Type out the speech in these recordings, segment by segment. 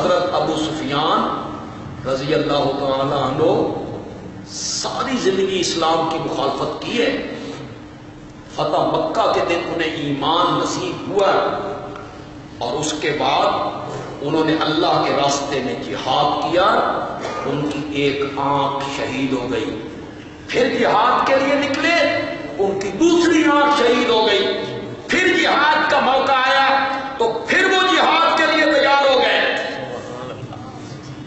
حضرت ابو سفیان رضی اللہ تعالی عنہ ساری زندگی اسلام کی مخالفت کی ہے. فتح مکہ کے دن انہیں ایمان نصیب ہوا اور اس کے بعد انہوں نے اللہ کے راستے میں جہاد کیا. ان کی ایک آنکھ شہید ہو گئی. پھر جہاد کے لیے نکلے, ان کی دوسری آنکھ شہید ہو گئی. پھر جہاد کا موقع آیا تو پھر وہ جہاد کے لیے تیار ہو گئے.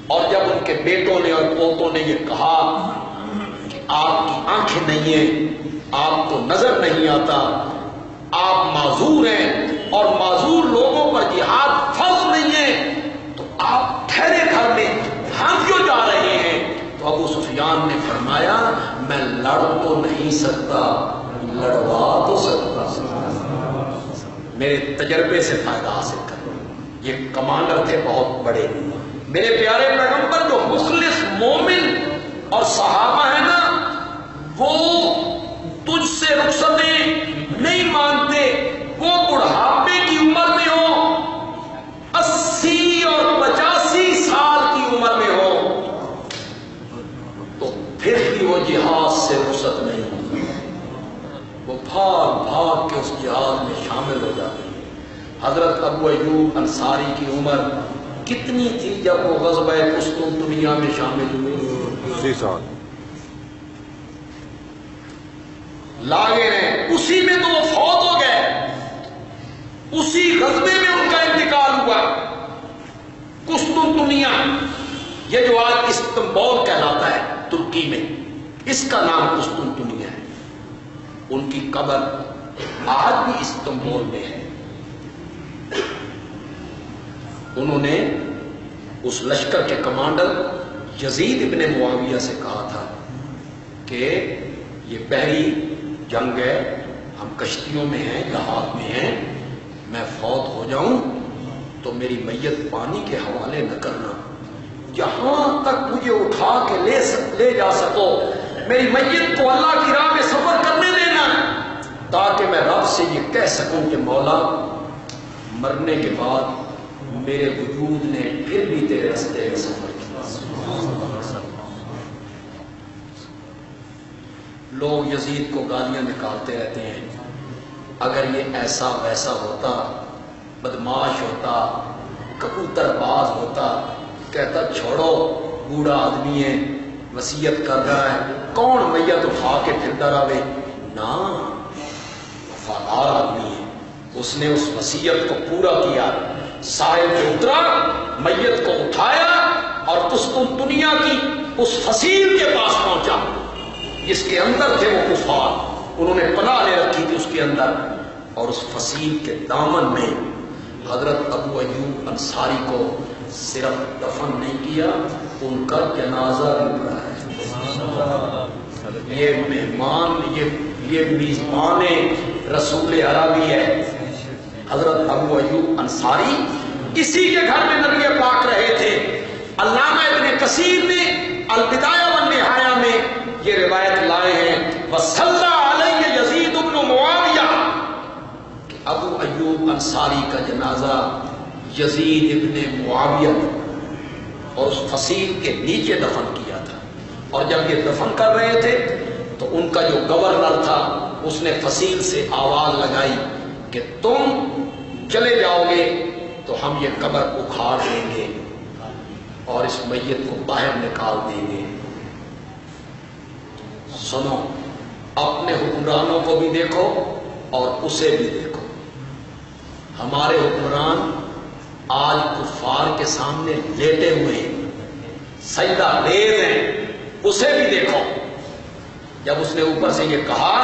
اور جب ان کے بیٹوں نے اور پوتوں نے یہ کہا کہ آپ کی آنکھیں نہیں ہیں, آپ کو نظر نہیں آتا, آپ معذور ہیں اور معذور لوگوں پر جہاد فرض نہیں ہے, تو آپ ٹھہرے گھر میں, ہم کیوں جا رہے ہیں؟ تو ابو سفیان نے فرمایا میں لڑ تو نہیں سکتا, لڑوا تو سکتا, میرے تجربے سے فائدہ حاصل کرو. یہ کمانڈر تھے بہت بڑے. میرے پیارے پیغمبر جو مخلص مومن اور صحابہ ہیں نا, وہ تجھ سے رخصتیں نہیں مانتے. وہ بڑھاپے کی عمر میں ہو, 80 اور 85 سال کی عمر میں ہو, تو پھر بھی وہ جہاد سے رخصت نہیں ہوتی. وہ بھاگ بھاگ کے اس جہاد میں شامل ہو جاتے ہیں. حضرت ابو ایوب انصاری کی عمر کتنی تھی جب وہ غزوہ قسطنطنیہ میں شامل ہوئے؟ 30 سال. لاگے رہے اسی میں تو وہ فوت ہو گئے. اسی غزوے میں ان کا انتقال ہوا. قسطنطنیہ, یہ جو آج استنبول کہلاتا ہے ترکی میں, اس کا نام قسطنطنیہ ہے. ان کی قبر آج بھی استنبول میں ہے. انہوں نے اس لشکر کے کمانڈر یزید ابن معاویہ سے کہا تھا کہ یہ بحری جنگ ہے, ہم کشتیوں میں ہیں, جہاد میں ہیں, میں فوت ہو جاؤں تو میری میت پانی کے حوالے نہ کرنا, جہاں تک مجھے اٹھا کے لے جا سکو میری میت کو اللہ کی راہ میں سفر کرنے دینا, تاکہ میں رب سے یہ کہہ سکوں کہ مولا مرنے کے بعد میرے وجود نے پھر بھی تیرے راستے میں سفر کیا. لوگ یزید کو گالیاں نکالتے رہتے ہیں. اگر یہ ایسا ویسا ہوتا, بدماش ہوتا, کبوتر باز ہوتا, کہتا چھوڑو بوڑھا آدمی ہے, وصیت کر رہا ہے, کون میت اٹھا کے پھرتا رہے. نا, وفادار آدمی ہے, اس نے اس وصیت کو پورا کیا. ساحل پہ اترا, میت کو اٹھایا اور قسطنطنیہ کی اس فصیل کے پاس پہنچا جس کے اندر تھے وہ کفار. انہوں نے پناہ لے رکھی تھی اس کے اندر, اور اس فصیل کے دامن میں حضرت ابو ایوب انصاری کو صرف دفن نہیں کیا, ان کا جنازہ بھی پڑھا ہے. یہ مہمان, یہ میزبان رسول عربی ہے. حضرت ابو ایوب انصاری اسی کے گھر میں نبی پاک رہے تھے. علامہ ابن کثیر نے البدایہ والنہایہ میں یہ روایت لائے ہیں, وصلی علیہ یزید بن معاویہ, کہ ابو ایوب انصاری کا جنازہ یزید ابن معاویہ اور اس فصیل کے نیچے دفن کیا تھا. اور جب یہ دفن کر رہے تھے تو ان کا جو گورنر تھا اس نے فصیل سے آواز لگائی کہ تم چلے جاؤ گے تو ہم یہ قبر اکھاڑ دیں گے اور اس میت کو باہر نکال دیں گے. سنو, اپنے حکمرانوں کو بھی دیکھو اور اسے بھی دیکھو. ہمارے حکمران آج کفار کے سامنے لیٹے ہوئے ہیں, سجدہ ریز ہیں, اسے بھی دیکھو. جب اس نے اوپر سے یہ کہا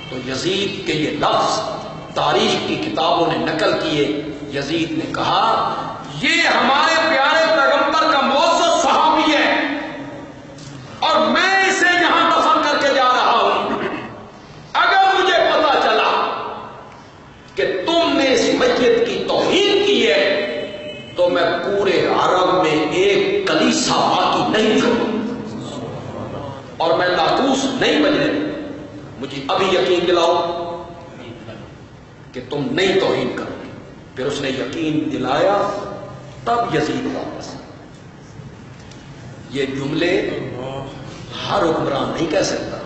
تو یزید کے یہ لفظ تاریخ کی کتابوں نے نقل کیے. یزید نے کہا یہ ہمارے پیارے پیغمبر کا معزز صحابی ہے اور میں اسے یہاں دفن کر کے جا رہا ہوں. اگر مجھے پتا چلا کہ تم نے اس میت کی توہین کی ہے تو میں پورے عرب میں ایک کلیسا باقی نہیں چھوڑوں اور میں ناقوس نہیں بجنے دوں. مجھے ابھی یقین دلاؤ کہ تم نہیں توہین کرو گے. پھر اس نے یقین دلایا, تب یزید واپس۔ یہ جملے ہر حکمران نہیں کہہ سکتا،